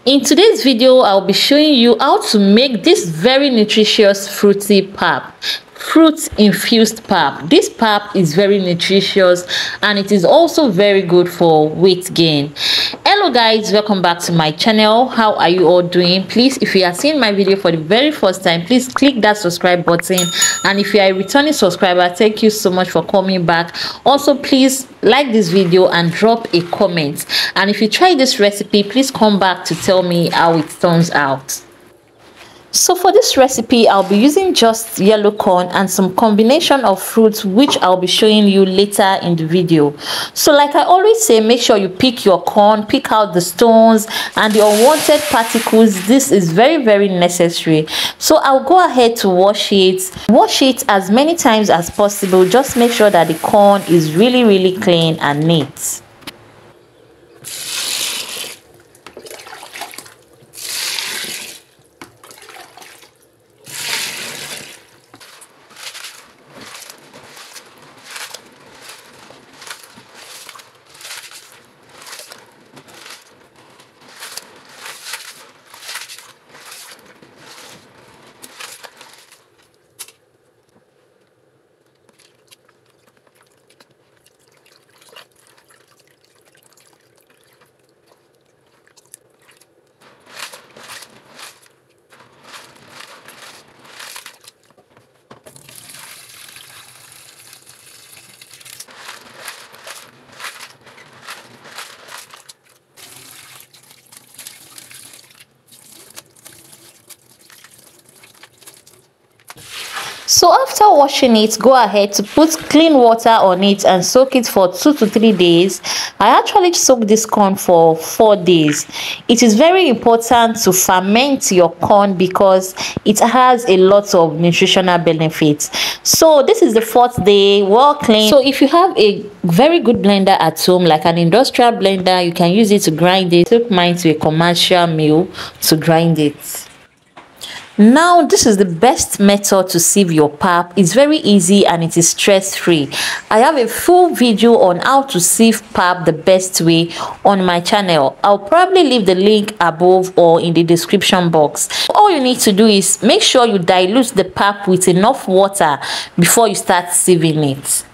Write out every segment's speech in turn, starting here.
In today's video, I'll be showing you how to make this very nutritious fruity pap, fruit infused pap. This pap is very nutritious and it is also very good for weight gain. Hello guys, welcome back to my channel. How are you all doing? Please, if you are seeing my video for the very first time, please click that subscribe button, and if you are a returning subscriber, thank you so much for coming back. Also, please like this video and drop a comment, and if you try this recipe, please come back to tell me how it turns out. So for this recipe, I'll be using just yellow corn and some combination of fruits, which I'll be showing you later in the video. So like I always say, make sure you pick your corn, pick out the stones and the unwanted particles. This is very necessary. So I'll go ahead to wash it as many times as possible. Just make sure that the corn is really clean and neat. So after washing it, go ahead to put clean water on it and soak it for 2 to 3 days. I actually soaked this corn for 4 days. It is very important to ferment your corn because it has a lot of nutritional benefits. So this is the 4th day, well clean. So if you have a very good blender at home, like an industrial blender, you can use it to grind it. I took mine to a commercial mill to grind it. Now this is the best method to sieve your pap. It's very easy and it is stress-free. I have a full video on how to sieve pap the best way on my channel. I'll probably leave the link above or in the description box. All you need to do is make sure you dilute the pap with enough water before you start sieving it.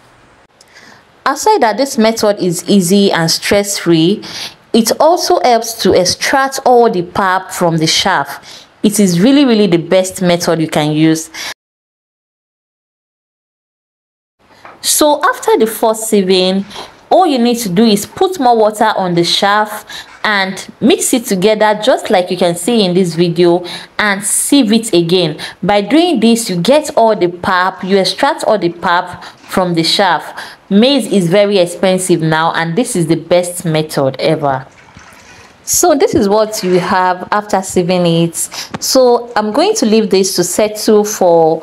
Aside that this method is easy and stress-free, it also helps to extract all the pap from the chaff. It is really the best method you can use. So after the first sieving, all you need to do is put more water on the chaff and mix it together just like you can see in this video and sieve it again. By doing this, you get all the pap, you extract all the pap from the chaff. Maize is very expensive now and this is the best method ever. So this is what you have after sieving it. So I'm going to leave this to settle for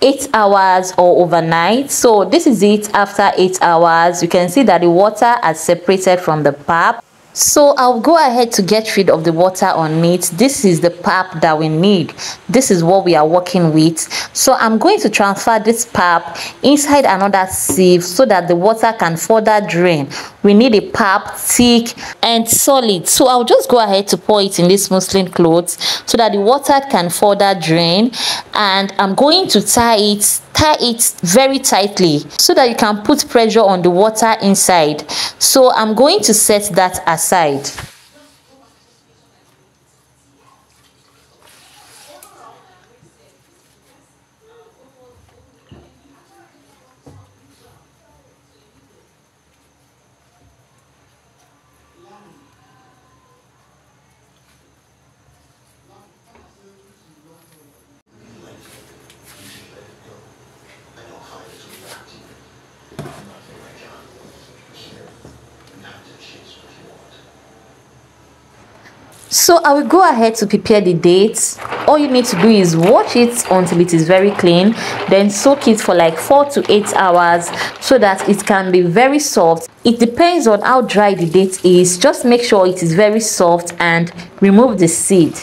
8 hours or overnight. So this is it after 8 hours. You can see that the water has separated from the pap. So I'll go ahead to get rid of the water on it. This is the pap that we need. This is what we are working with. So I'm going to transfer this pap inside another sieve so that the water can further drain. We need a pap thick and solid. So I'll just go ahead to pour it in this muslin cloth so that the water can further drain, and I'm going to tie it very tightly so that you can put pressure on the water inside. So I'm going to set that aside. So I will go ahead to prepare the dates. All you need to do is wash it until it is very clean, then soak it for like 4 to 8 hours so that it can be very soft. It depends on how dry the date is. Just make sure it is very soft and remove the seed.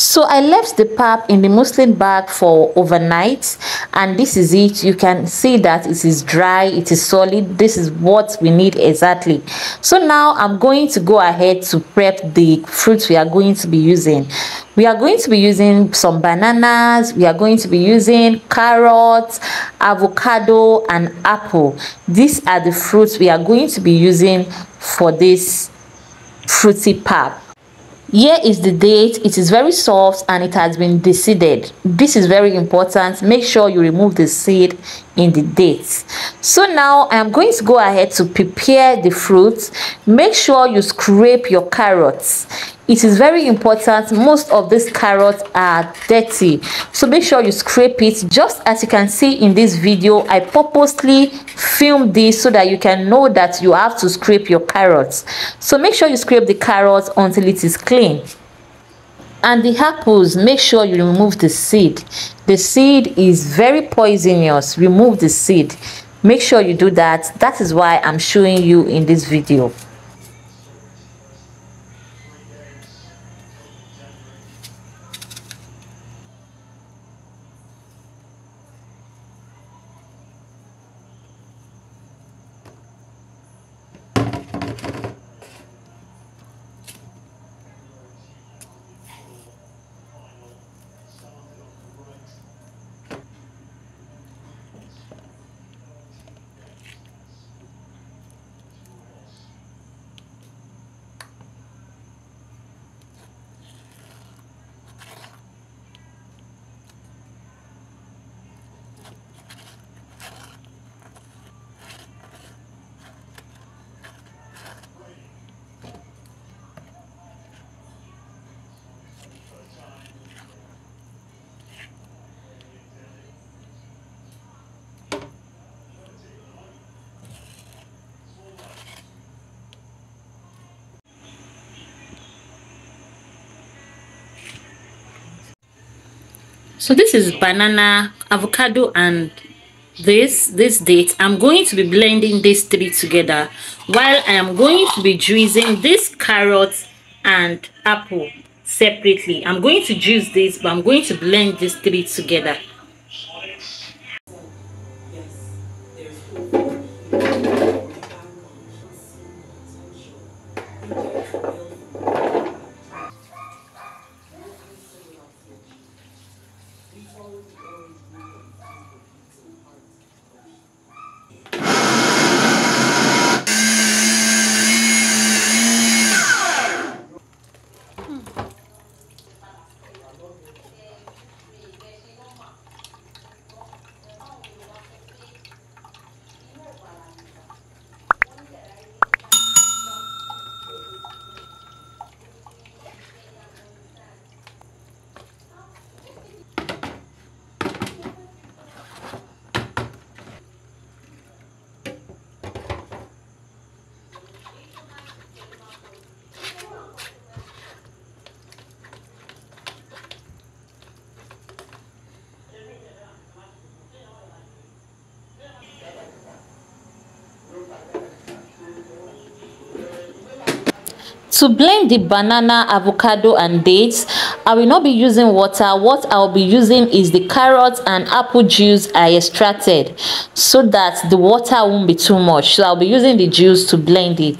So I left the pap in the muslin bag for overnight, and this is it. You can see that it is dry, it is solid. This is what we need exactly. So now I'm going to go ahead to prep the fruits we are going to be using. We are going to be using some bananas, we are going to be using carrots, avocado and apple. These are the fruits we are going to be using for this fruity pap. Here is the date. It is very soft and it has been deseeded. This is very important. Make sure you remove the seed in the dates. So now I am going to go ahead to prepare the fruits. Make sure you scrape your carrots. It is very important. Most of these carrots are dirty, so make sure you scrape it. Just as you can see in this video, I purposely filmed this so that you can know that you have to scrape your carrots. So make sure you scrape the carrots until it is clean. And the apples, make sure you remove the seed. The seed is very poisonous. Remove the seed. Make sure you do that. That is why I'm showing you in this video. So this is banana, avocado and this date. I'm going to be blending these three together, while I am going to be juicing this carrot and apple separately. I'm going to juice this, but I'm going to blend these three together. To blend the banana, avocado and dates, I will not be using water. What I'll be using is the carrot and apple juice I extracted, so that the water won't be too much. So I'll be using the juice to blend it.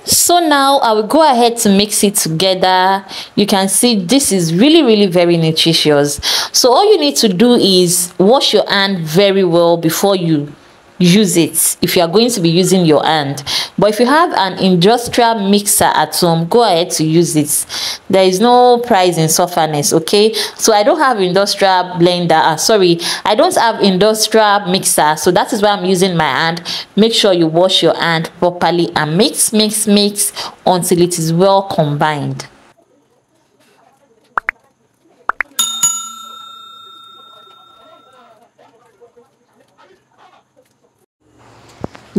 So now I will go ahead to mix it together. You can see this is really very nutritious. So all you need to do is wash your hand very well before you use it if you are going to be using your hand. But if you have an industrial mixer at home, go ahead to use it. There is no price in sufferness. Okay, so I don't have industrial blender, sorry, I don't have industrial mixer, so that is why I'm using my hand. Make sure you wash your hand properly and mix until it is well combined.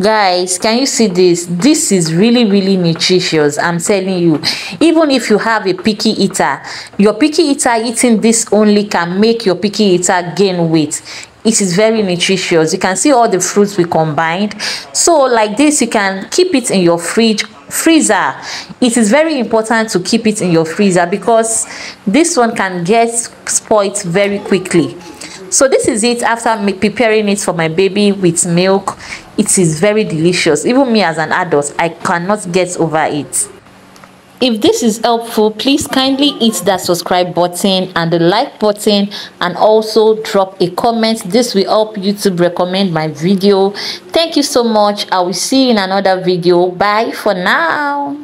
Guys, can you see this? This is really nutritious, I'm telling you. Even if you have a picky eater, your picky eater eating this only can make your picky eater gain weight. It is very nutritious. You can see all the fruits we combined. So like this, you can keep it in your freezer. It is very important to keep it in your freezer because this one can get spoiled very quickly. So this is it after preparing it for my baby with milk. It is very delicious. Even me as an adult, I cannot get over it. If this is helpful, please kindly hit that subscribe button and the like button, and also drop a comment. This will help YouTube recommend my video. Thank you so much. I will see you in another video. Bye for now.